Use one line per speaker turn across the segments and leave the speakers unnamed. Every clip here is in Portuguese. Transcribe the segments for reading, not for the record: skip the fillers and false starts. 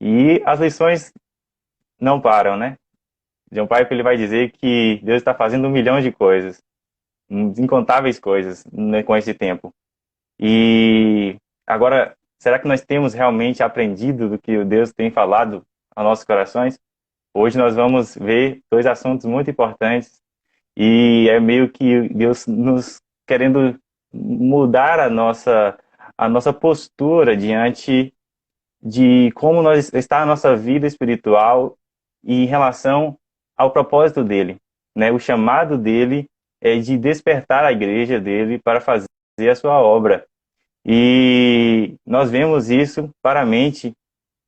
E as lições não param, né? John Piper ele vai dizer que Deus está fazendo 1 milhão de coisas, incontáveis coisas, né, com esse tempo. E agora, será que nós temos realmente aprendido do que o Deus tem falado aos nossos corações? Hoje nós vamos ver dois assuntos muito importantes e é meio que Deus nos querendo mudar a nossa postura diante de como está a nossa vida espiritual e em relação ao propósito dele, né? O chamado dele é de despertar a igreja dele para fazer a sua obra. E nós vemos isso claramente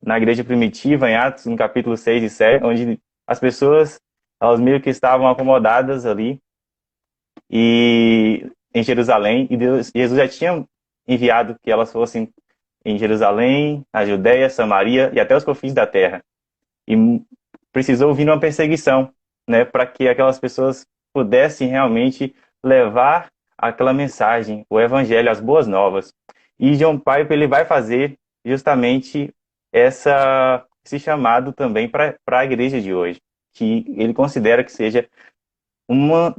na igreja primitiva, em Atos, no capítulo 6 e 7, onde as pessoas, elas meio que estavam acomodadas ali e em Jerusalém, e Jesus já tinha enviado que elas fossem em Jerusalém, na Judéia, Samaria e até os confins da terra. E precisou vir uma perseguição, né, para que aquelas pessoas pudessem realmente levar aquela mensagem, o evangelho, as boas novas. E John Piper ele vai fazer justamente esse chamado também para a igreja de hoje, que ele considera que seja uma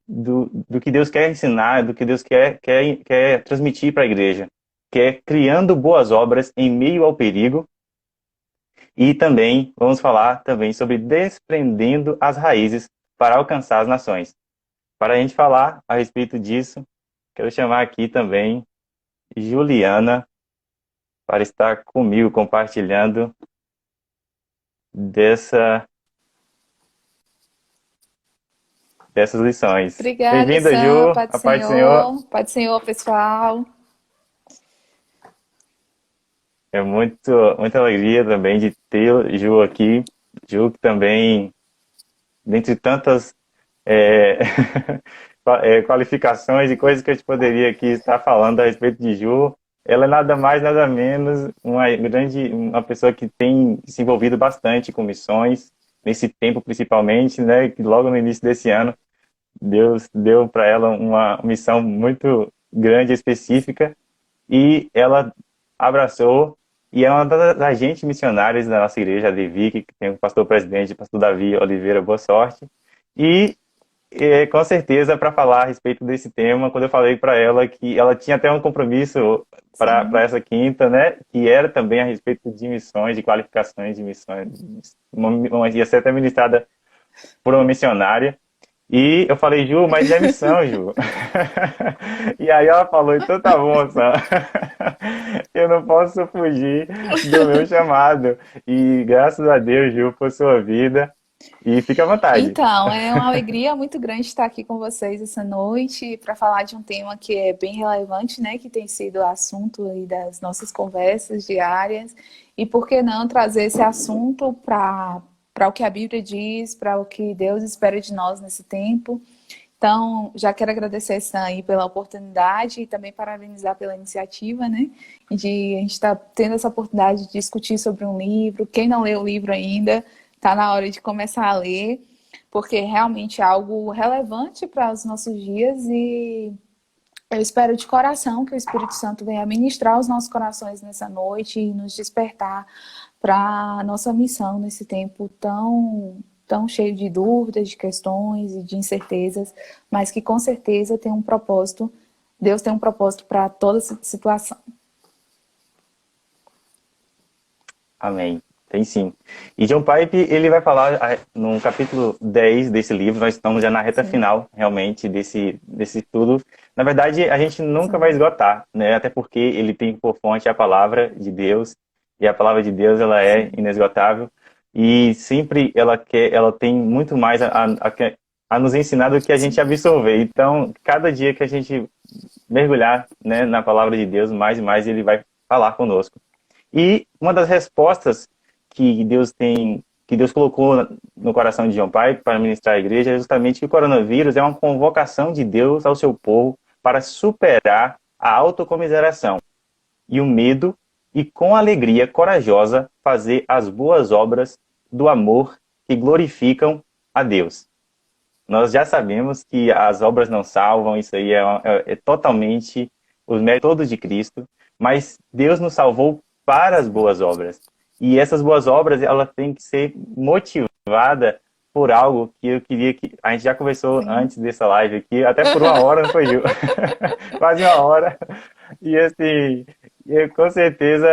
do que Deus quer ensinar, do que Deus quer transmitir para a igreja, que é criando boas obras em meio ao perigo. E também vamos falar também sobre desprendendo as raízes para alcançar as nações. Para a gente falar a respeito disso, quero chamar aqui também Juliana para estar comigo compartilhando dessa, dessas lições.
Obrigada,
Bem-vinda,
Sam.
Ju,
Pai do
a paz do Senhor.
Senhor. Pai do Senhor, pessoal.
É muita alegria também de ter Ju aqui. Ju que também, dentre tantas é, qualificações e coisas que a gente poderia aqui estar falando a respeito de Ju, ela é nada mais, nada menos uma pessoa que tem se envolvido bastante com missões, nesse tempo principalmente, né, que logo no início desse ano, Deus deu para ela uma missão muito grande, específica, e ela abraçou, e é uma das agentes missionárias da nossa igreja, a Levi, que tem o pastor presidente, o pastor Davi Oliveira, boa sorte, e com certeza, para falar a respeito desse tema, quando eu falei para ela que ela tinha até um compromisso para
Sim.
essa quinta, né? Que era também a respeito de missões, de qualificações de missões. Ia ser até ministrada por uma missionária. E eu falei, Ju, mas é missão, Ju. E aí ela falou, então tá bom, Sam. Eu não posso fugir do meu chamado. E graças a Deus, Ju, por sua vida. E fica à vontade.
Então, é uma alegria muito grande estar aqui com vocês essa noite para falar de um tema que é bem relevante, né? Que tem sido assunto aí das nossas conversas diárias. E por que não trazer esse assunto para o que a Bíblia diz, para o que Deus espera de nós nesse tempo. Então, já quero agradecer, Sam, aí pela oportunidade e também parabenizar pela iniciativa, né? De a gente estar tendo essa oportunidade de discutir sobre um livro. Quem não leu o livro ainda, está na hora de começar a ler, porque realmente é algo relevante para os nossos dias e eu espero de coração que o Espírito Santo venha ministrar os nossos corações nessa noite e nos despertar para a nossa missão nesse tempo tão cheio de dúvidas, de questões e de incertezas, mas que com certeza tem um propósito. Deus tem um propósito para toda essa situação.
Amém. Tem sim. E John Pipe, ele vai falar no capítulo 10 desse livro, nós estamos já na reta
Sim,
final, realmente, desse tudo. Na verdade, a gente nunca vai
sim.
esgotar, né? Até porque ele tem por fonte a palavra de Deus, e a palavra de Deus, ela é
Sim.
inesgotável, e sempre ela tem muito mais a nos ensinar do que a gente
Sim.
absorver. Então, cada dia que a gente mergulhar, né, na palavra de Deus, mais e mais ele vai falar conosco. E uma das respostas que Deus colocou no coração de John Piper para ministrar a igreja é justamente que o coronavírus é uma convocação de Deus ao seu povo para superar a autocomiseração e o medo e com alegria corajosa fazer as boas obras do amor que glorificam a Deus. Nós já sabemos que as obras não salvam, isso aí é totalmente os méritos todos de Cristo, mas Deus nos salvou para as boas obras. E essas boas obras, elas têm que ser motivadas por algo que eu queria que... A gente já conversou
Sim.
antes dessa live aqui, até por uma hora, não foi, Gil? Quase uma hora. E assim, com certeza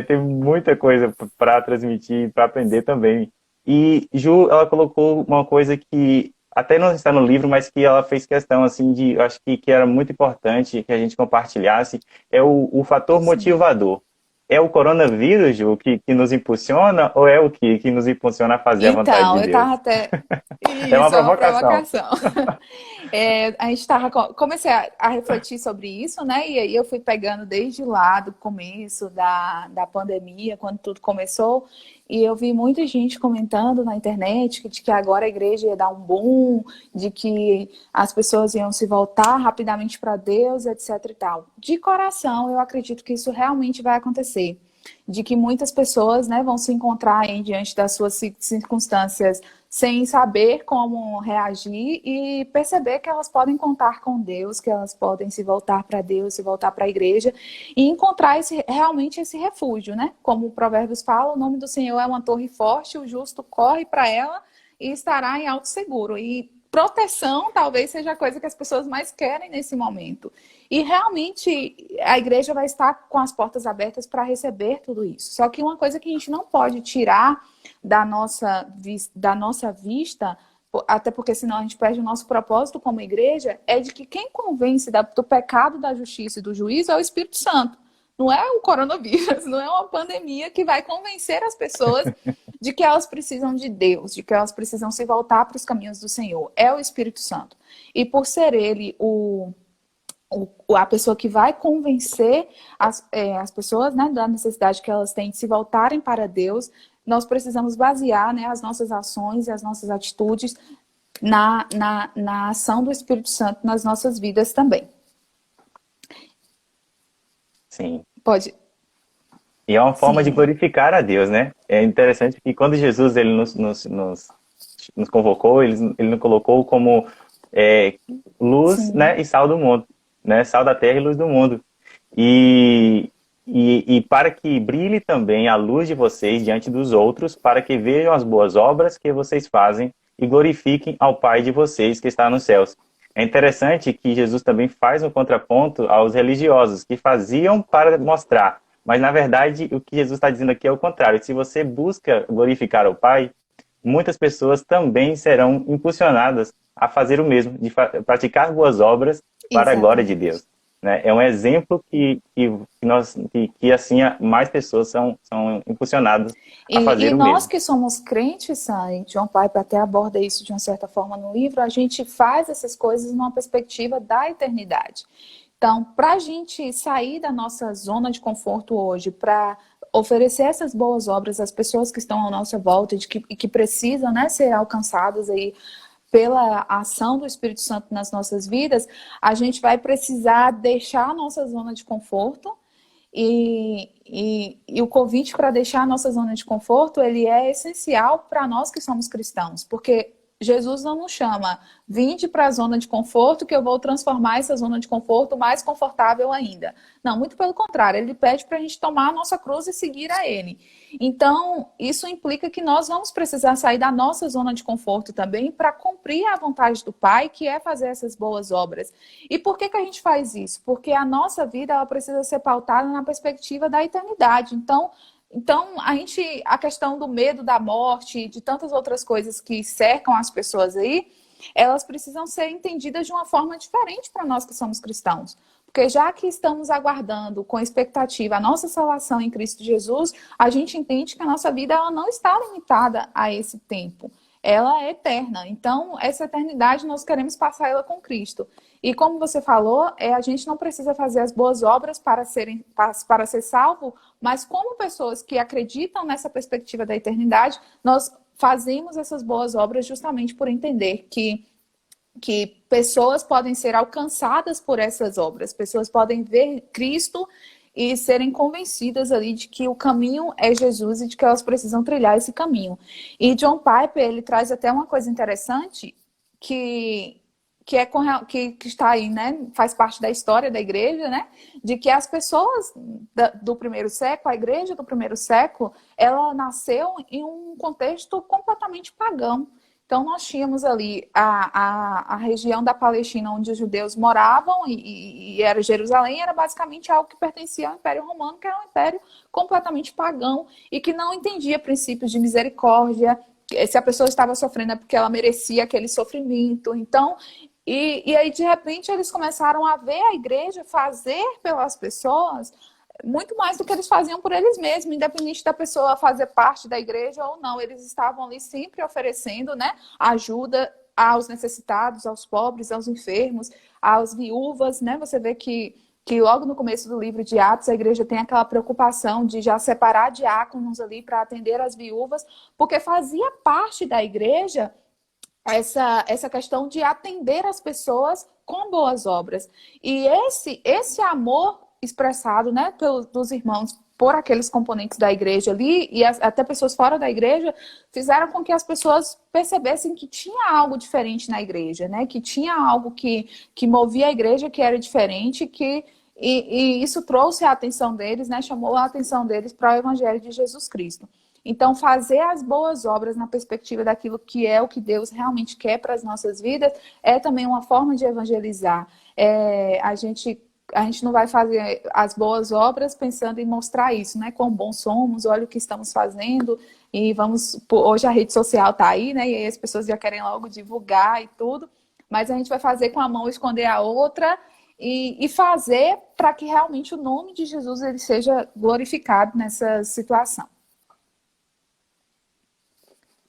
tem muita coisa para transmitir, para aprender também. E Ju, ela colocou uma coisa que até não está no livro, mas que ela fez questão assim de, eu acho que era muito importante que a gente compartilhasse, é o fator
Sim.
motivador. É o coronavírus, Ju, que nos impulsiona ou é o que nos impulsiona a fazer a vontade
Então,
de
eu
Deus?
tava até.
É uma
Isso, é uma
provocação.
provocação. A gente tava. Comecei a refletir sobre isso, né? E aí eu fui pegando desde lá do começo da pandemia, quando tudo começou, e eu vi muita gente comentando na internet de que agora a igreja ia dar um boom, de que as pessoas iam se voltar rapidamente para Deus, etc e tal. De coração, eu acredito que isso realmente vai acontecer, de que muitas pessoas, né, vão se encontrar aí diante das suas circunstâncias sem saber como reagir e perceber que elas podem contar com Deus, que elas podem se voltar para Deus, se voltar para a igreja e encontrar realmente esse refúgio, né? Como o Provérbios fala, o nome do Senhor é uma torre forte, o justo corre para ela e estará em alto seguro. E proteção talvez seja a coisa que as pessoas mais querem nesse momento. E realmente a igreja vai estar com as portas abertas para receber tudo isso. Só que uma coisa que a gente não pode tirar da nossa vista, até porque senão a gente perde o nosso propósito como igreja, é de que quem convence do pecado, da justiça e do juízo é o Espírito Santo. Não é o coronavírus, não é uma pandemia que vai convencer as pessoas de que elas precisam de Deus, de que elas precisam se voltar para os caminhos do Senhor. É o Espírito Santo. E por ser ele a pessoa que vai convencer as pessoas, né, da necessidade que elas têm de se voltarem para Deus, nós precisamos basear, né, as nossas ações e as nossas atitudes na ação do Espírito Santo nas nossas vidas também.
Sim.
Pode?
E é uma forma de
Sim,
glorificar a Deus, né? É interessante que quando Jesus ele nos convocou, ele nos colocou como luz,
sim,
né, e sal do mundo, né? Sal da terra e luz do mundo. E, e para que brilhe também a luz de vocês diante dos outros, para que vejam as boas obras que vocês fazem e glorifiquem ao Pai de vocês que está nos céus. É interessante que Jesus também faz um contraponto aos religiosos, que faziam para mostrar. Mas, na verdade, o que Jesus está dizendo aqui é o contrário. Se você busca glorificar o Pai, muitas pessoas também serão impulsionadas a fazer o mesmo, de praticar boas obras para a glória de
exatamente.
Deus. Né? É um exemplo que assim, mais pessoas são impulsionadas a
E
fazer o
nós
mesmo.
que somos crentes, e John Piper até aborda isso de uma certa forma no livro, a gente faz essas coisas numa perspectiva da eternidade. Então, para a gente sair da nossa zona de conforto hoje, para oferecer essas boas obras às pessoas que estão à nossa volta e que precisam, né, ser alcançadas aí pela ação do Espírito Santo nas nossas vidas, a gente vai precisar deixar a nossa zona de conforto e o convite para deixar a nossa zona de conforto, ele é essencial para nós que somos cristãos, porque Jesus não nos chama, vinde para a zona de conforto que eu vou transformar essa zona de conforto mais confortável ainda. Não, muito pelo contrário, ele pede para a gente tomar a nossa cruz e seguir a ele. Então, isso implica que nós vamos precisar sair da nossa zona de conforto também para cumprir a vontade do Pai, que é fazer essas boas obras. E por que a gente faz isso? Porque a nossa vida ela precisa ser pautada na perspectiva da eternidade. Então, a questão do medo da morte, de tantas outras coisas que cercam as pessoas aí, elas precisam ser entendidas de uma forma diferente para nós que somos cristãos. Porque já que estamos aguardando com expectativa a nossa salvação em Cristo Jesus, a gente entende que a nossa vida ela não está limitada a esse tempo. Ela é eterna. Então, essa eternidade nós queremos passar ela com Cristo. E como você falou, a gente não precisa fazer as boas obras para ser salvo, mas como pessoas que acreditam nessa perspectiva da eternidade, nós fazemos essas boas obras justamente por entender que pessoas podem ser alcançadas por essas obras, pessoas podem ver Cristo e serem convencidas ali de que o caminho é Jesus e de que elas precisam trilhar esse caminho. E John Piper, ele traz até uma coisa interessante que que é que está aí, né? Faz parte da história da igreja, né? De que as pessoas do primeiro século, a igreja do primeiro século, ela nasceu em um contexto completamente pagão. Então, nós tínhamos ali a região da Palestina onde os judeus moravam, e era Jerusalém, era basicamente algo que pertencia ao Império Romano, que era um império completamente pagão e que não entendia princípios de misericórdia. Se a pessoa estava sofrendo é porque ela merecia aquele sofrimento. Então, e aí, de repente, eles começaram a ver a igreja fazer pelas pessoas muito mais do que eles faziam por eles mesmos, independente da pessoa fazer parte da igreja ou não. Eles estavam ali sempre oferecendo, né, ajuda aos necessitados, aos pobres, aos enfermos, às viúvas, né? Você vê que logo no começo do livro de Atos, a igreja tem aquela preocupação de já separar diáconos ali para atender as viúvas, porque fazia parte da igreja essa questão de atender as pessoas com boas obras. E esse amor expressado, né, dos irmãos por aqueles componentes da igreja ali, e até pessoas fora da igreja, fizeram com que as pessoas percebessem que tinha algo diferente na igreja, né? Que tinha algo que movia a igreja, que era diferente, e isso trouxe a atenção deles, né? Chamou a atenção deles para o evangelho de Jesus Cristo. Então, fazer as boas obras na perspectiva daquilo que é o que Deus realmente quer para as nossas vidas é também uma forma de evangelizar. A gente não vai fazer as boas obras pensando em mostrar isso, né? Quão bons somos, olha o que estamos fazendo, e vamos... Hoje a rede social está aí, né? E aí as pessoas já querem logo divulgar e tudo, mas a gente vai fazer com a mão esconder a outra e fazer para que realmente o nome de Jesus ele seja glorificado nessa situação.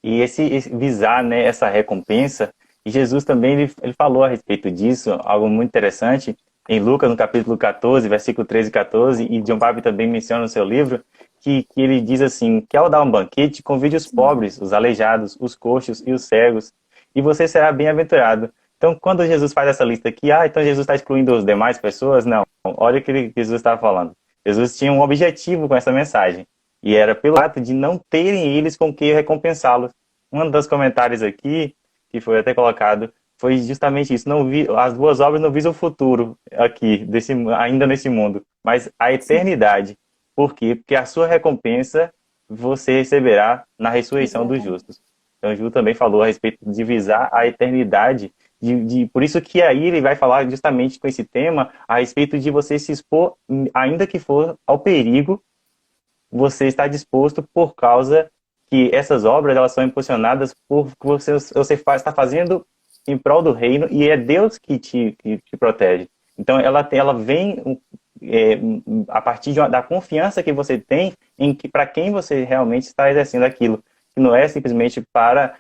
E esse visar, né, essa recompensa, e Jesus também ele falou a respeito disso, algo muito interessante, em Lucas, no capítulo 14, versículo 13 e 14, e John Piper também menciona no seu livro, que ele diz assim, que ao dar um banquete, convide os pobres, os aleijados, os coxos e os cegos, e você será bem-aventurado. Então, quando Jesus faz essa lista aqui, então Jesus está excluindo as demais pessoas? Não, olha o que Jesus está falando. Jesus tinha um objetivo com essa mensagem, e era pelo ato de não terem eles com que recompensá-los. Um dos comentários aqui, que foi até colocado, foi justamente isso. As boas obras não visam o futuro aqui, ainda nesse mundo, mas a eternidade. Por quê? Porque a sua recompensa você receberá na ressurreição dos justos. Então, Ju também falou a respeito de visar a eternidade. Por isso que aí ele vai falar justamente com esse tema a respeito de você se expor, ainda que for ao perigo, você está disposto por causa que essas obras elas são impulsionadas por que você está fazendo em prol do reino e é Deus que te protege. Então ela vem a partir da confiança que você tem em que para quem você realmente está exercendo aquilo, que não é simplesmente para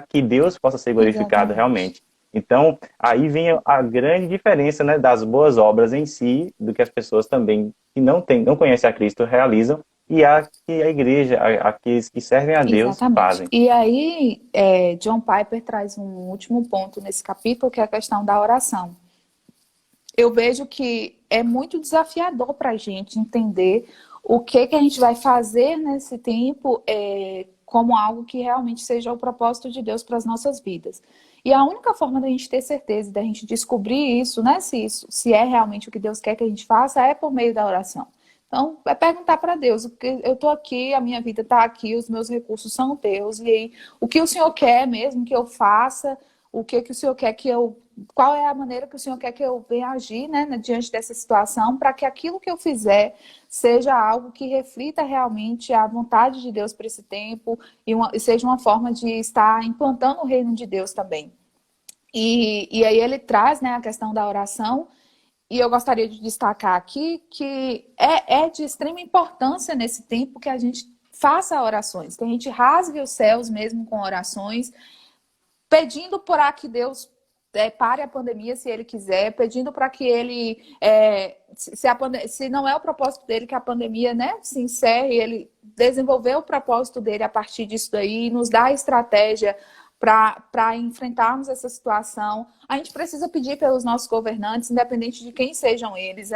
que Deus possa ser glorificado realmente. Então aí vem a grande diferença, né, das boas obras em si, do que as pessoas também que não conhecem a Cristo realizam, e que a igreja, aqueles que servem a Deus fazem.
E aí, John Piper traz um último ponto nesse capítulo, que é a questão da oração. Eu vejo que é muito desafiador para a gente entender o que a gente vai fazer nesse tempo como algo que realmente seja o propósito de Deus para as nossas vidas. E a única forma da gente ter certeza, da gente descobrir isso, né, se é realmente o que Deus quer que a gente faça, é por meio da oração. Então, é perguntar para Deus, porque eu estou aqui, a minha vida está aqui, os meus recursos são teus, e aí, o que o Senhor quer mesmo que eu faça, o que o Senhor quer que eu... Qual é a maneira que o Senhor quer que eu venha agir, né, diante dessa situação, para que aquilo que eu fizer seja algo que reflita realmente a vontade de Deus para esse tempo e seja uma forma de estar implantando o reino de Deus também. E aí ele traz, né, a questão da oração. E eu gostaria de destacar aqui que é de extrema importância nesse tempo que a gente faça orações, que a gente rasgue os céus mesmo com orações, pedindo para que Deus pare a pandemia se Ele quiser, pedindo para que Ele, se não é o propósito dele que a pandemia, né, se encerre, Ele desenvolver o propósito dele a partir disso daí, nos dá a estratégia para enfrentarmos essa situação. A gente precisa pedir pelos nossos governantes, independente de quem sejam eles.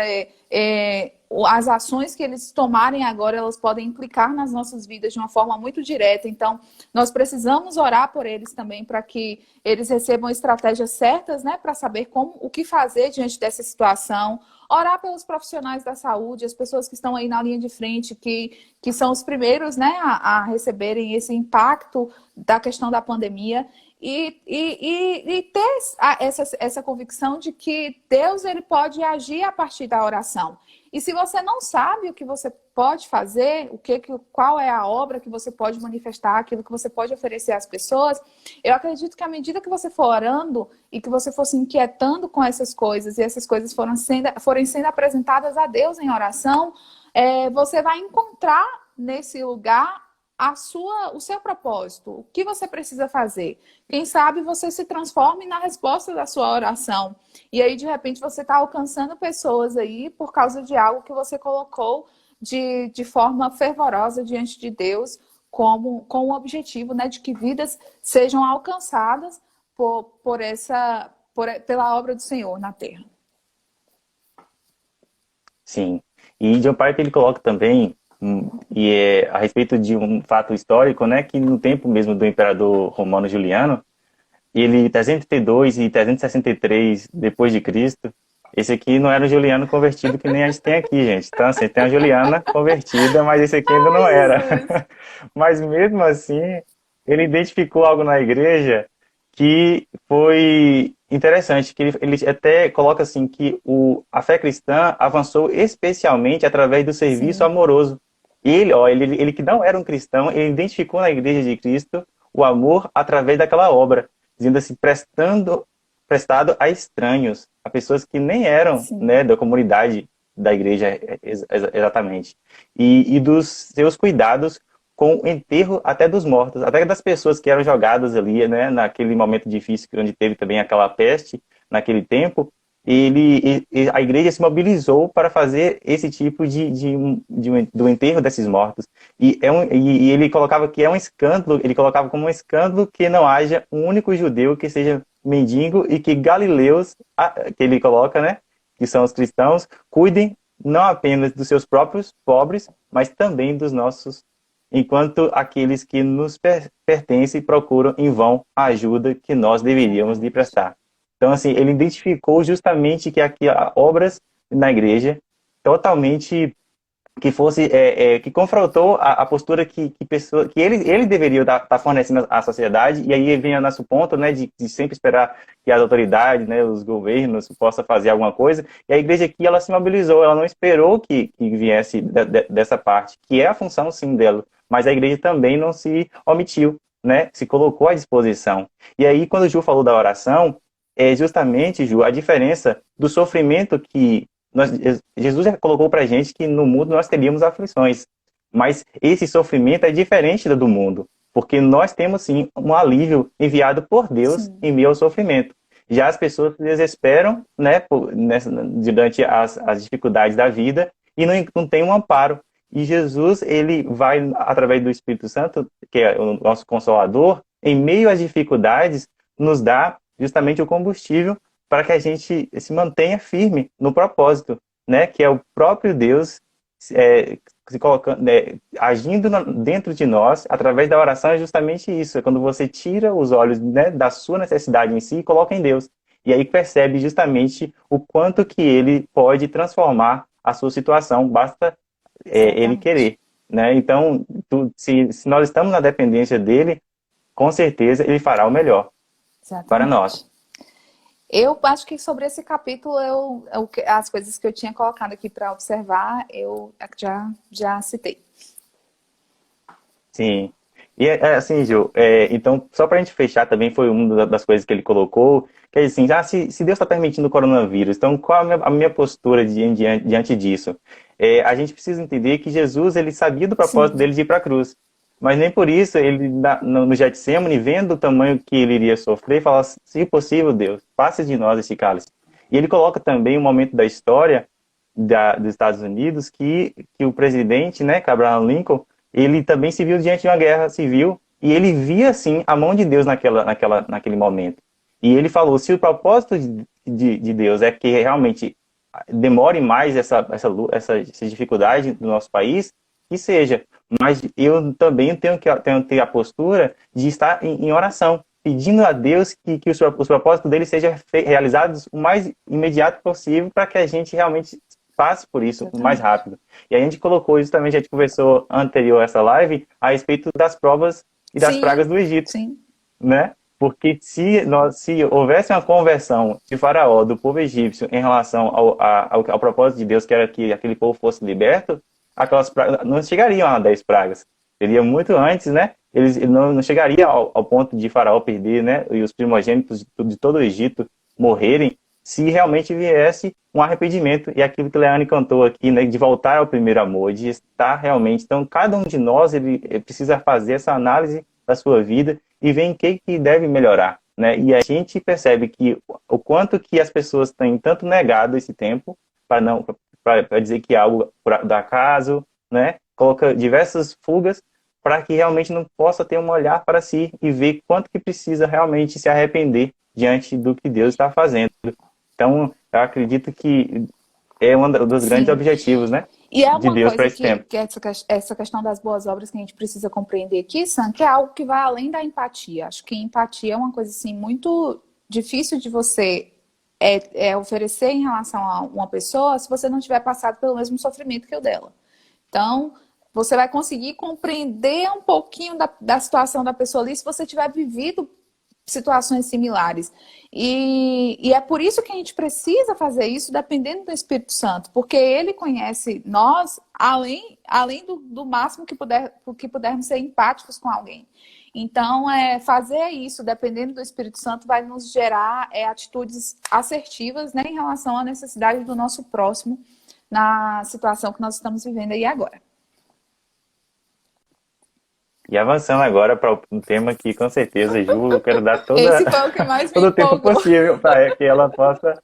As ações que eles tomarem agora, elas podem implicar nas nossas vidas de uma forma muito direta. Então, nós precisamos orar por eles também, para que eles recebam estratégias certas, né, para saber o que fazer diante dessa situação. Orar pelos profissionais da saúde, as pessoas que estão aí na linha de frente, que são os primeiros, né, a receberem esse impacto da questão da pandemia. E ter essa convicção de que Deus, ele pode agir a partir da oração. E se você não sabe o que você pode fazer, qual é a obra que você pode manifestar, aquilo que você pode oferecer às pessoas, eu acredito que à medida que você for orando e que você for se inquietando com essas coisas, e essas coisas forem sendo apresentadas a Deus em oração, você vai encontrar nesse lugar o seu propósito, o que você precisa fazer. Quem sabe você se transforme na resposta da sua oração. E aí, de repente, você está alcançando pessoas aí por causa de algo que você colocou de forma fervorosa diante de Deus, com o objetivo, né, de que vidas sejam alcançadas pela obra do Senhor na terra.
Sim. E John Piper, ele coloca também, e a respeito de um fato histórico, né, que no tempo mesmo do imperador romano Juliano, ele 332 e 363 depois de Cristo, esse aqui não era o Juliano convertido que nem a gente tem aqui, gente. Então, assim, tem a Juliana convertida, mas esse aqui ainda não era. Mas mesmo assim, ele identificou algo na igreja que foi interessante, que ele até coloca assim que a fé cristã avançou especialmente através do serviço
Sim.
amoroso. Ele que não era um cristão, ele identificou na igreja de Cristo o amor através daquela obra, dizendo assim, prestado a estranhos, a pessoas que nem eram, né, da comunidade da igreja exatamente. E dos seus cuidados com o enterro até dos mortos, até das pessoas que eram jogadas ali, né, naquele momento difícil onde teve também aquela peste naquele tempo. A igreja se mobilizou para fazer esse tipo do enterro desses mortos. E ele colocava que é um escândalo, ele colocava como um escândalo que não haja um único judeu que seja mendigo e que galileus, que ele coloca, né, que são os cristãos, cuidem não apenas dos seus próprios pobres, mas também dos nossos, enquanto aqueles que nos pertencem procuram em vão a ajuda que nós deveríamos lhe prestar. Então, assim, ele identificou justamente que aqui há obras na igreja totalmente que confrontou a postura que ele deveria estar fornecendo à sociedade. E aí vem o nosso ponto, né, de sempre esperar que as autoridades, né, os governos possam fazer alguma coisa. E a igreja aqui, ela se mobilizou, ela não esperou que viesse dessa parte, que é a função, sim, dela. Mas a igreja também não se omitiu, né, se colocou à disposição. E aí, quando o Ju falou da oração, é justamente, Ju, a diferença do sofrimento que Jesus já colocou para a gente que no mundo nós teríamos aflições, mas esse sofrimento é diferente do mundo, porque nós temos sim um alívio enviado por Deus em meio ao sofrimento. Já as pessoas se desesperam, né, durante as dificuldades da vida e não tem um amparo. E Jesus, ele vai, através do Espírito Santo, que é o nosso Consolador, em meio às dificuldades, nos dá justamente o combustível para que a gente se mantenha firme no propósito, né? Que é o próprio Deus se colocando, agindo dentro de nós, através da oração, é justamente isso. É quando você tira os olhos, né, da sua necessidade em si e coloca em Deus. E aí percebe justamente o quanto que Ele pode transformar a sua situação, basta Ele querer. Né? Então, se nós estamos na dependência dEle, com certeza Ele fará o melhor para nós.
Eu acho que sobre esse capítulo, as coisas que eu tinha colocado aqui para observar, eu já citei.
Sim. E assim, Gil, então, só para a gente fechar também, foi uma das coisas que ele colocou, que é assim, se Deus está permitindo o coronavírus, então qual a minha postura diante disso? A gente precisa entender que Jesus, ele sabia do propósito dele de ir para a cruz. Mas nem por isso, ele no Getsemane, vendo o tamanho que ele iria sofrer, fala, se possível, Deus, passe de nós esse cálice. E ele coloca também um momento da história dos Estados Unidos que o presidente, né, Abraham Lincoln, ele também se viu diante de uma guerra civil e ele via, assim, a mão de Deus naquele momento. E ele falou, se o propósito de Deus é que realmente demore mais essa dificuldade do nosso país, que seja. Mas eu também tenho que ter a postura de estar em oração, pedindo a Deus que os propósitos dele sejam realizados o mais imediato possível para que a gente realmente passe por isso o mais
Exatamente.
rápido. E a gente colocou justamente, a gente conversou anterior a essa live a respeito das provas e das pragas
Sim,
do Egito,
sim,
né? Porque se houvesse uma conversão de Faraó, do povo egípcio, em relação ao propósito de Deus, que era que aquele povo fosse liberto, aquelas pragas não chegariam a 10 pragas. Seria muito antes, né? Eles não chegaria ao ponto de Faraó perder, né? E os primogênitos de todo o Egito morrerem, se realmente viesse um arrependimento. E aquilo que Leane cantou aqui, né? De voltar ao primeiro amor, de estar realmente. Então, cada um de nós ele precisa fazer essa análise da sua vida e ver em que deve melhorar, né? E a gente percebe que o quanto que as pessoas têm tanto negado esse tempo para não para dizer que é algo do acaso, né? Coloca diversas fugas para que realmente não possa ter um olhar para si e ver quanto que precisa realmente se arrepender diante do que Deus está fazendo. Então, eu acredito que é um dos grandes
sim.
objetivos, né,
E é
de
uma
Deus para
coisa
esse tempo.
que essa questão das boas obras que a gente precisa compreender aqui, Sam, que é algo que vai além da empatia. Acho que empatia é uma coisa assim muito difícil de você oferecer em relação a uma pessoa se você não tiver passado pelo mesmo sofrimento que o dela. Então, você vai conseguir compreender um pouquinho da situação da pessoa ali se você tiver vivido situações similares. E é por isso que a gente precisa fazer isso dependendo do Espírito Santo, porque ele conhece nós além do máximo que pudermos ser empáticos com alguém. Então, fazer isso dependendo do Espírito Santo vai nos gerar atitudes assertivas, né, em relação à necessidade do nosso próximo na situação que nós estamos vivendo aí agora.
E avançando agora para um tema que, com certeza, Ju, eu quero dar
Esse foi o que mais me
todo o tempo
empolgou.
possível para que ela possa,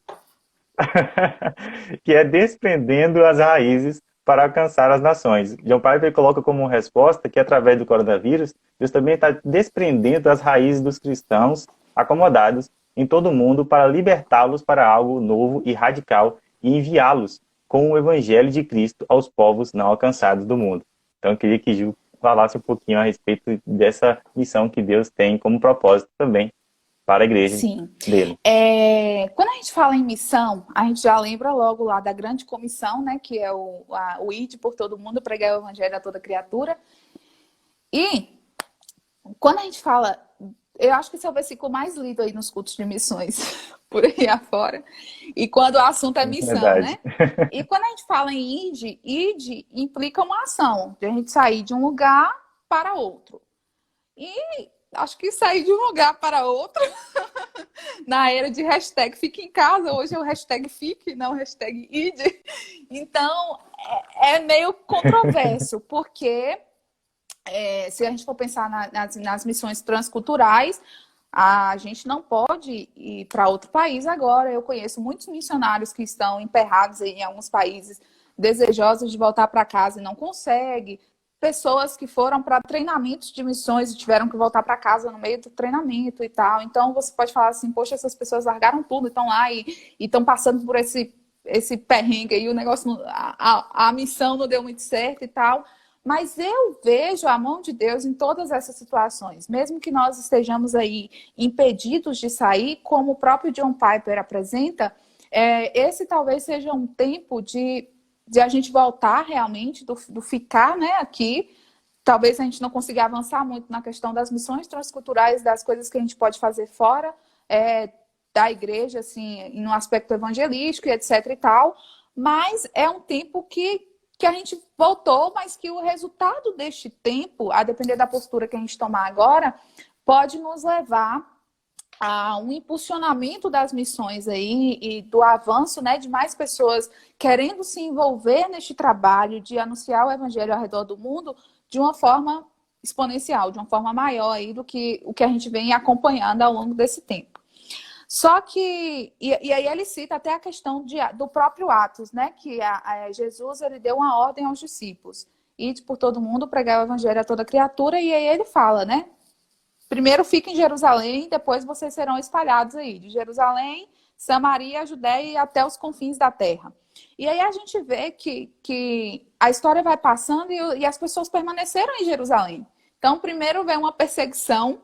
que é desprendendo as raízes para alcançar as nações. John Piper coloca como resposta que, através do coronavírus, Deus também está desprendendo as raízes dos cristãos acomodados em todo o mundo para libertá-los para algo novo e radical e enviá-los com o evangelho de Cristo aos povos não alcançados do mundo. Então, eu queria que Ju falasse um pouquinho a respeito dessa missão que Deus tem como propósito também para a igreja
Sim.
dele.
Quando a gente fala em missão, a gente já lembra logo lá da grande comissão, né? Que é o ID por todo mundo, pregar o evangelho a toda criatura. E quando a gente fala, eu acho que esse é o versículo mais lido aí nos cultos de missões, por aí afora. E quando o assunto é missão,
Verdade.
né? E quando a gente fala em id implica uma ação, de a gente sair de um lugar para outro. E acho que sair de um lugar para outro, na era de hashtag fique em casa, hoje é o hashtag fique, não o hashtag id. Então, é meio controverso, porque se a gente for pensar nas missões transculturais, a gente não pode ir para outro país agora. Eu conheço muitos missionários que estão emperrados em alguns países, desejosos de voltar para casa e não conseguem. Pessoas que foram para treinamentos de missões e tiveram que voltar para casa no meio do treinamento e tal. Então, você pode falar assim, poxa, essas pessoas largaram tudo, estão lá e estão passando por esse perrengue aí, o negócio, a missão não deu muito certo e tal. Mas eu vejo a mão de Deus em todas essas situações. Mesmo que nós estejamos aí impedidos de sair, como o próprio John Piper apresenta, esse talvez seja um tempo de a gente voltar realmente, do ficar, né, aqui. Talvez a gente não consiga avançar muito na questão das missões transculturais, das coisas que a gente pode fazer fora da igreja, assim, no aspecto evangelístico e etc e tal. Mas é um tempo que a gente voltou, mas que o resultado deste tempo, a depender da postura que a gente tomar agora, pode nos levar a um impulsionamento das missões aí e do avanço, né, de mais pessoas querendo se envolver neste trabalho de anunciar o evangelho ao redor do mundo de uma forma exponencial, de uma forma maior aí do que o que a gente vem acompanhando ao longo desse tempo. Só que, e aí ele cita até a questão do próprio Atos, né? Que Jesus ele deu uma ordem aos discípulos, ide por todo mundo, pregar o evangelho a toda criatura, e aí ele fala, né? primeiro fiquem em Jerusalém, depois vocês serão espalhados aí, de Jerusalém, Samaria, Judéia e até os confins da terra. E aí a gente vê que a história vai passando e as pessoas permaneceram em Jerusalém. Então, primeiro vem uma perseguição,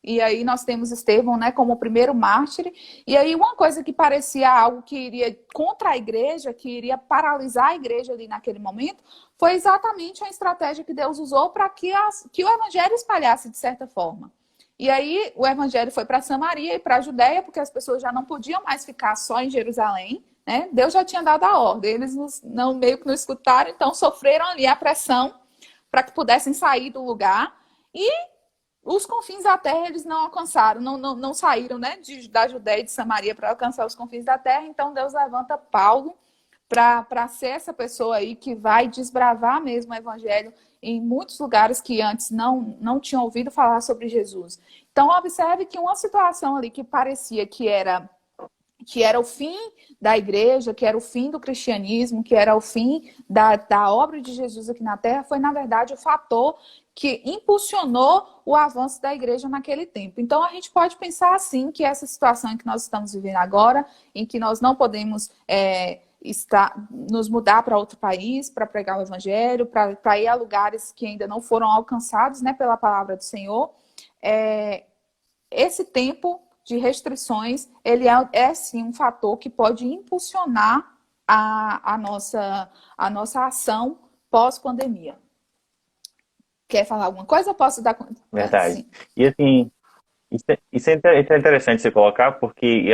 e aí nós temos Estevão, né, como o primeiro mártir. E aí uma coisa que parecia algo que iria contra a igreja, que iria paralisar a igreja ali naquele momento, foi exatamente a estratégia que Deus usou para que o evangelho espalhasse de certa forma. E aí o evangelho foi para Samaria e para a Judéia, porque as pessoas já não podiam mais ficar só em Jerusalém, né? Deus já tinha dado a ordem, eles não meio que não escutaram, então sofreram ali a pressão para que pudessem sair do lugar. E os confins da terra eles não alcançaram, não saíram, né, da Judéia e de Samaria para alcançar os confins da terra. Então Deus levanta Paulo para ser essa pessoa aí que vai desbravar mesmo o evangelho em muitos lugares que antes não tinham ouvido falar sobre Jesus. Então observe que uma situação ali que parecia que era o fim da igreja, que era o fim do cristianismo, que era o fim da obra de Jesus aqui na Terra, foi, na verdade, o fator que impulsionou o avanço da igreja naquele tempo. Então, a gente pode pensar assim, que essa situação em que nós estamos vivendo agora, em que nós não podemos nos mudar para outro país, para pregar o evangelho, para ir a lugares que ainda não foram alcançados, né, pela palavra do Senhor, esse tempo de restrições, ele é sim um fator que pode impulsionar a nossa ação pós-pandemia. Quer falar alguma coisa? Eu posso dar conta?
Verdade.
Sim.
E assim, isso é interessante você colocar, porque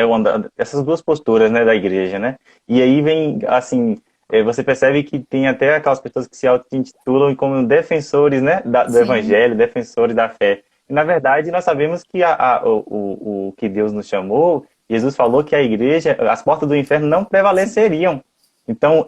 essas duas posturas, né, da igreja, né? E aí vem, assim, você percebe que tem até aquelas pessoas que se auto-intitulam como defensores, né, do
Sim.
evangelho, defensores da fé. E, na verdade, nós sabemos que o que Deus nos chamou, Jesus falou que a igreja, as portas do inferno não prevaleceriam. Então,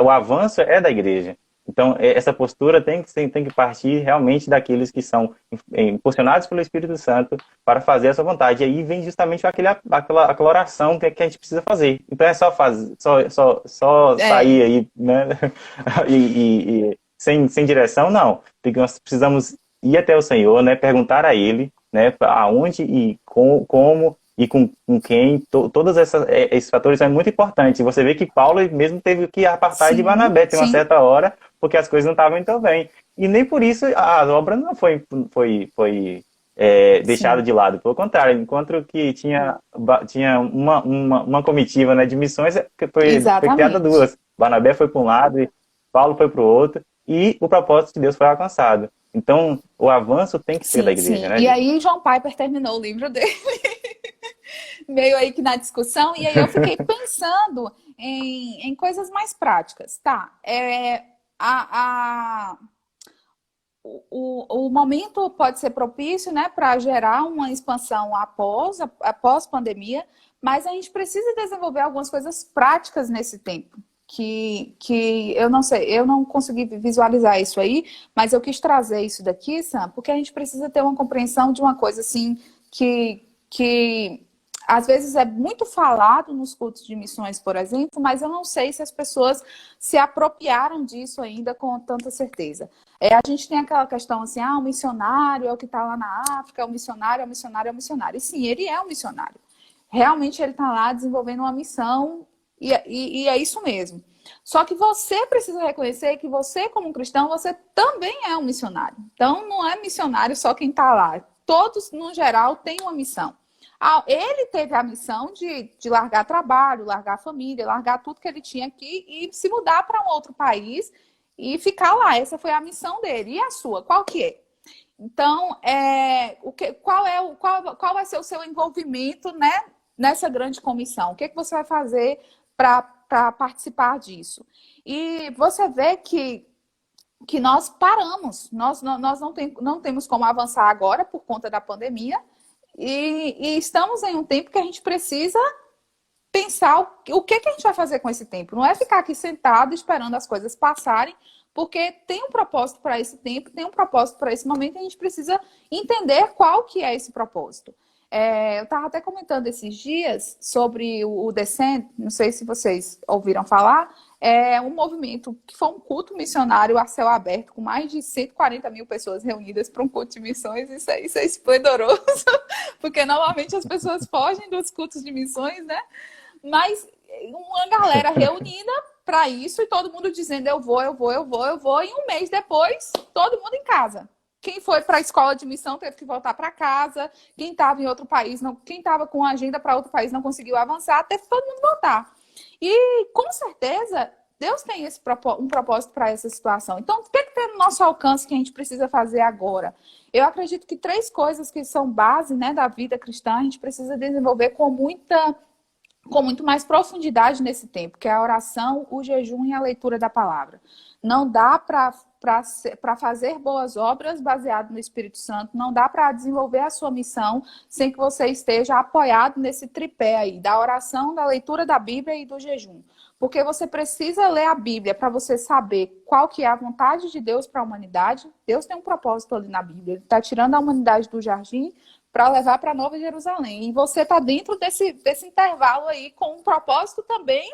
o avanço é da igreja. Então, essa postura tem que partir realmente daqueles que são impulsionados pelo Espírito Santo para fazer a sua vontade. E aí vem justamente aquela oração que a gente precisa fazer. Então, é só fazer, só sair aí, né? e sem direção, não. Nós precisamos ir até o Senhor, né? Perguntar a Ele, né? Aonde e como e com quem, todos esses fatores são muito importantes. Você vê que Paulo mesmo teve que apartar de
Sim,
Barnabé, tem uma
sim.
certa hora, porque as coisas não estavam indo bem. E nem por isso a obra não foi deixada
Sim.
de lado. Pelo contrário, enquanto que tinha uma comitiva, né, de missões, que foi criada
Exatamente.
duas. Barnabé foi para um lado e Paulo foi para o outro, e o propósito de Deus foi alcançado. Então, o avanço tem que ser da
Sim,
igreja,
sim.
né,
E
gente?
aí João Piper terminou o livro dele, meio aí que na discussão, e aí eu fiquei pensando em coisas mais práticas, tá? A, o momento pode ser propício, né, para gerar uma expansão após pandemia, mas a gente precisa desenvolver algumas coisas práticas nesse tempo. Que eu não sei, eu não consegui visualizar isso aí, mas eu quis trazer isso daqui, Sam, porque a gente precisa ter uma compreensão de uma coisa assim que às vezes é muito falado nos cultos de missões, por exemplo, mas eu não sei se as pessoas se apropriaram disso ainda com tanta certeza. A gente tem aquela questão assim, o missionário é o que está lá na África, o missionário é o missionário é o missionário. E sim, ele é um missionário. Realmente ele está lá desenvolvendo uma missão e é isso mesmo. Só que você precisa reconhecer que você, como cristão, você também é um missionário. Então, não é missionário só quem está lá. Todos, no geral, têm uma missão. Ele teve a missão de largar trabalho, largar família, largar tudo que ele tinha aqui e se mudar para um outro país e ficar lá. Essa foi a missão dele. E a sua? Qual que é? Então, qual vai ser o seu envolvimento, né, nessa grande comissão? O que você vai fazer para participar disso? E você vê que nós paramos, nós não temos como avançar agora por conta da pandemia, e estamos em um tempo que a gente precisa pensar o que a gente vai fazer com esse tempo. Não é ficar aqui sentado esperando as coisas passarem, porque tem um propósito para esse tempo, tem um propósito para esse momento, e a gente precisa entender qual que é esse propósito. Eu estava até comentando esses dias sobre o Descent, não sei se vocês ouviram falar, é um movimento que foi um culto missionário a céu aberto, com mais de 140 mil pessoas reunidas para um culto de missões. Isso é esplendoroso, porque normalmente as pessoas fogem dos cultos de missões, né? Mas uma galera reunida para isso e todo mundo dizendo eu vou, eu vou, eu vou, eu vou. E um mês depois, todo mundo em casa. Quem foi para a escola de missão teve que voltar para casa. Quem estava em outro país, não, quem estava com agenda para outro país não conseguiu avançar, teve que todo mundo voltar. E com certeza Deus tem um propósito para essa situação. Então, o que tem no nosso alcance que a gente precisa fazer agora? Eu acredito que 3 coisas que são base, né, da vida cristã, a gente precisa desenvolver com muito mais profundidade nesse tempo, que é a oração, o jejum e a leitura da palavra. Não dá para fazer boas obras baseado no Espírito Santo, não dá para desenvolver a sua missão sem que você esteja apoiado nesse tripé aí, da oração, da leitura da Bíblia e do jejum. Porque você precisa ler a Bíblia para você saber qual que é a vontade de Deus para a humanidade. Deus tem um propósito ali na Bíblia. Ele está tirando a humanidade do jardim para levar para Nova Jerusalém. E você está dentro desse intervalo aí com um propósito também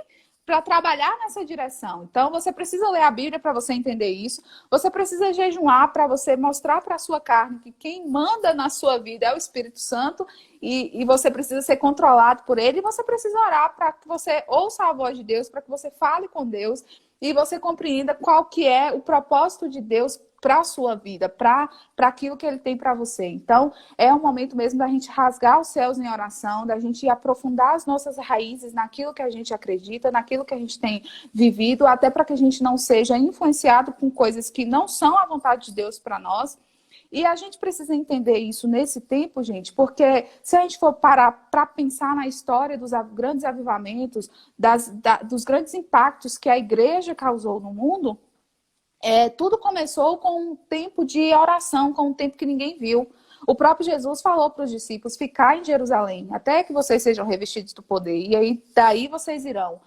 para trabalhar nessa direção. Então, você precisa ler a Bíblia para você entender isso. Você precisa jejuar para você mostrar para a sua carne que quem manda na sua vida é o Espírito Santo e você precisa ser controlado por ele. E você precisa orar para que você ouça a voz de Deus, para que você fale com Deus e você compreenda qual que é o propósito de Deus para a sua vida, para aquilo que ele tem para você. Então, é um momento mesmo da gente rasgar os céus em oração, da gente aprofundar as nossas raízes naquilo que a gente acredita, naquilo que a gente tem vivido, até para que a gente não seja influenciado com coisas que não são a vontade de Deus para nós. E a gente precisa entender isso nesse tempo, gente, porque se a gente for parar para pensar na história dos grandes avivamentos, dos grandes impactos que a igreja causou no mundo, tudo começou com um tempo de oração, com um tempo que ninguém viu. O próprio Jesus falou para os discípulos ficar em Jerusalém, até que vocês sejam revestidos do poder, e aí daí vocês irão.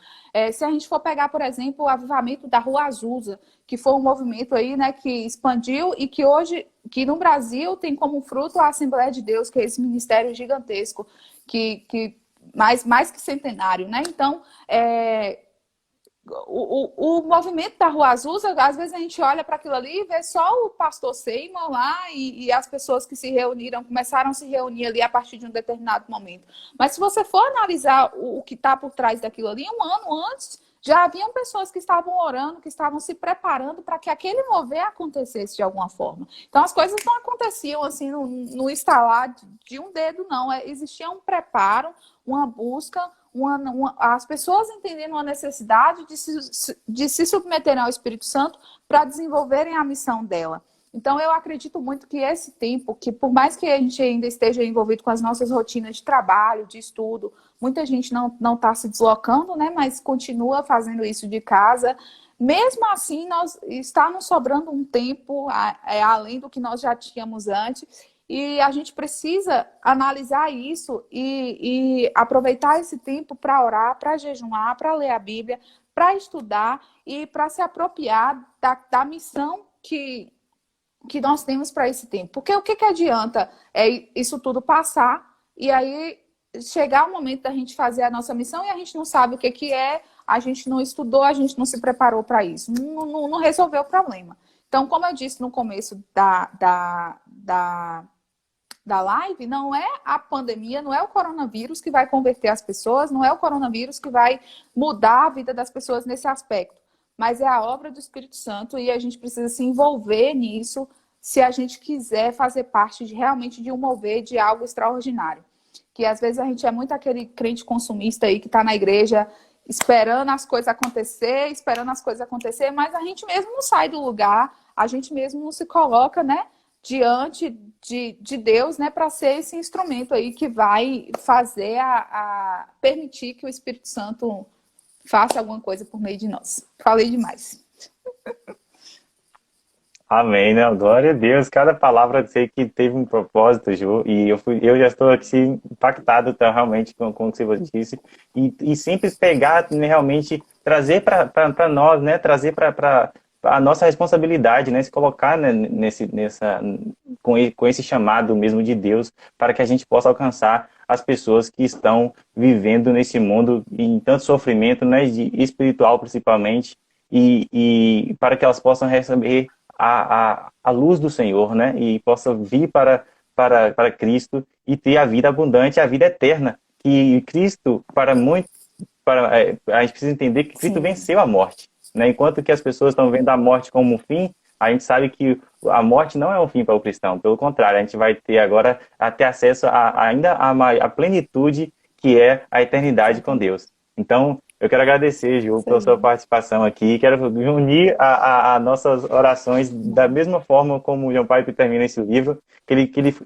Se a gente for pegar, por exemplo, o avivamento da Rua Azusa, que foi um movimento aí, né, que expandiu e que hoje, que no Brasil tem como fruto a Assembleia de Deus, que é esse ministério gigantesco, que mais que centenário, né? Então, o movimento da Rua Azusa, às vezes a gente olha para aquilo ali e vê só o pastor Seymour lá e as pessoas que se reuniram, começaram a se reunir ali a partir de um determinado momento. Mas se você for analisar o que está por trás daquilo ali, um ano antes, já haviam pessoas que estavam orando, que estavam se preparando para que aquele mover acontecesse de alguma forma. Então as coisas não aconteciam assim no estalar de um dedo, não. Existia um preparo, uma busca, as pessoas entendendo a necessidade de se submeterem ao Espírito Santo para desenvolverem a missão dela. Então, eu acredito muito que esse tempo, que por mais que a gente ainda esteja envolvido com as nossas rotinas de trabalho, de estudo, muita gente não está se deslocando, né, mas continua fazendo isso de casa. Mesmo assim, está nos sobrando um tempo além do que nós já tínhamos antes. E a gente precisa analisar isso e aproveitar esse tempo para orar, para jejuar, para ler a Bíblia, para estudar e para se apropriar da missão que nós temos para esse tempo. Porque o que adianta isso tudo passar e aí chegar o momento da gente fazer a nossa missão e a gente não sabe o que é, a gente não estudou, a gente não se preparou para isso. Não resolveu o problema. Então, como eu disse no começo da live, não é a pandemia, não é o coronavírus que vai converter as pessoas, não é o coronavírus que vai mudar a vida das pessoas nesse aspecto, mas é a obra do Espírito Santo e a gente precisa se envolver nisso se a gente quiser fazer parte realmente de um mover de algo extraordinário. Que às vezes a gente é muito aquele crente consumista aí que está na igreja esperando as coisas acontecer, mas a gente mesmo não sai do lugar, a gente mesmo não se coloca, né, diante de Deus, né, para ser esse instrumento aí que vai fazer permitir que o Espírito Santo faça alguma coisa por meio de nós. Falei demais.
Amém, né? Glória a Deus. Cada palavra eu sei que teve um propósito, Ju, e eu já estou aqui impactado realmente com o que você disse. E sempre pegar, né, realmente, trazer para nós, né? Trazer para a nossa responsabilidade, né? Se colocar, né, com esse chamado mesmo de Deus, para que a gente possa alcançar as pessoas que estão vivendo nesse mundo em tanto sofrimento, né, espiritual principalmente, e para que elas possam receber a luz do Senhor, né, e possam vir para Cristo e ter a vida abundante, a vida eterna. E Cristo, a gente precisa entender que Cristo
Sim.
venceu a morte, né? Enquanto que as pessoas estão vendo a morte como um fim, a gente sabe que a morte não é um fim para o cristão. Pelo contrário, a gente vai ter agora até acesso ainda a plenitude que é a eternidade com Deus. Então, eu quero agradecer, Ju, pela sua
Sim.
participação aqui. Quero unir a nossas orações da mesma forma como o John Piper termina esse livro,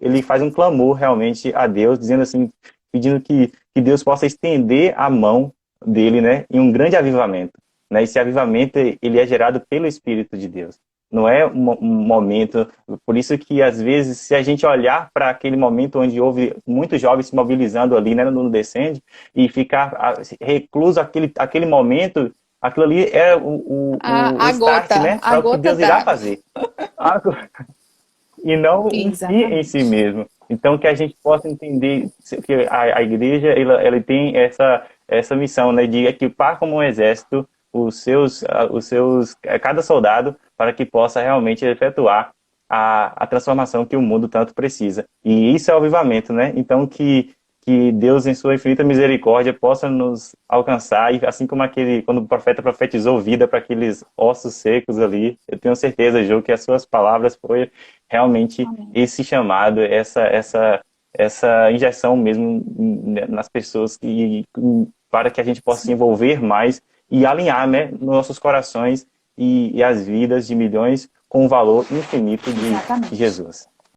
ele faz um clamor realmente a Deus, dizendo assim, pedindo que Deus possa estender a mão dele, né, em um grande avivamento, né? Esse avivamento, ele é gerado pelo Espírito de Deus. Não é um momento, por isso que às vezes, se a gente olhar para aquele momento onde houve muitos jovens se mobilizando ali, né, no Descende, e ficar recluso aquele momento, aquilo ali é o start, né,
A
para o que
gota
Deus irá
d'água.
fazer. E não um fim em si
Exatamente.
mesmo. Então, que a gente possa entender que a igreja ela tem essa missão, né, de equipar como um exército cada soldado para que possa realmente efetuar a transformação que o mundo tanto precisa. E isso é o avivamento, né? Então, que Deus, em sua infinita misericórdia, possa nos alcançar, e assim como quando o profeta profetizou vida para aqueles ossos secos ali, eu tenho certeza, Jô, que as suas palavras foi realmente
Amém.
esse chamado, essa injeção mesmo nas pessoas para que a gente possa se
Sim,
envolver mais e alinhar, né, nossos corações e as vidas de milhões com o valor infinito de
exatamente.
Jesus.